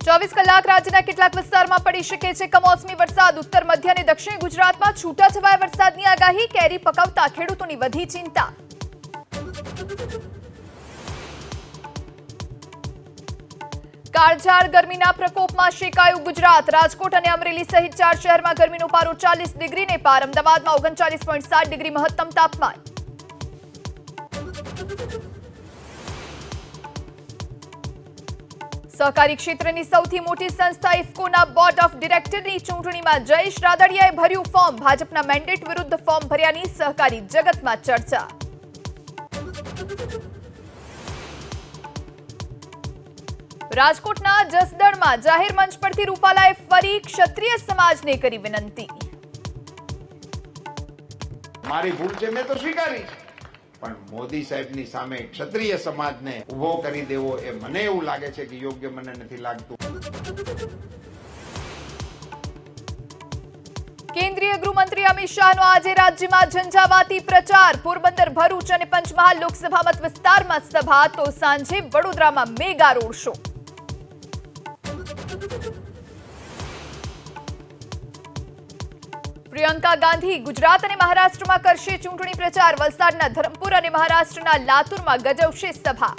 24 કલાક રાજ્યના કેટલાક વિસ્તારમાં પડી શકે છે કમોસમી વરસાદ। ઉત્તર મધ્ય અને દક્ષિણ ગુજરાતમાં છૂટાછવાયા વરસાદની આગાહી। કેરી પકવતા ખેડૂતોની વધી ચિંતા। કાળઝાળ ગરમીના પ્રકોપમાં શેકાયું ગુજરાત। રાજકોટ અને અમરેલી સહિત 4 શહેરમાં ગરમીનો પારો 40 ડિગ્રીને પાર। અમદાવાદમાં 39.7 ડિગ્રી મહત્તમ તાપમાન। सहकारी क्षेत्रनी सौथी मोटी संस्था इफ्कोना बोर्ड ऑफ डिरेक्टरनी चूंटणीमां जयेश रादड़ियाए भर्યું फॉर्म। भाजपना મેન્ડેટ વિરુદ્ધ ફોર્મ ભર્યાની સહકારી જગતમાં ચર્ચા। રાજકોટના જસદણમાં જાહેર મંચ પરથી રૂપાલાએ ફરી ક્ષત્રિય સમાજને કરી વિનંતી। મારી ભૂલ છે, મેં તો સ્વીકારી છે, પણ મોદી સાહેબની સામે ક્ષત્રિય સમાજને ઉભો કરી દેવો એ મને એવું લાગે છે કે યોગ્ય મને નથી લાગતું। કેન્દ્રીય ગૃહમંત્રી અમિત શાહનો આજે રાજ્યમાં ઝંઝાવાતી પ્રચાર। પોરબંદર, ભરૂચ અને પંચમહાલ લોકસભા મત વિસ્તારમાં સભા, તો સાંજે વડોદરામાં mega road show. Priyanka Gandhi Gujarat અને મહારાષ્ટ્રમાં કરશે ચૂંટણી પ્રચાર। વલસાડના ધરમપુર અને મહારાષ્ટ્રના લાતુરમાં ગજવશે સભા।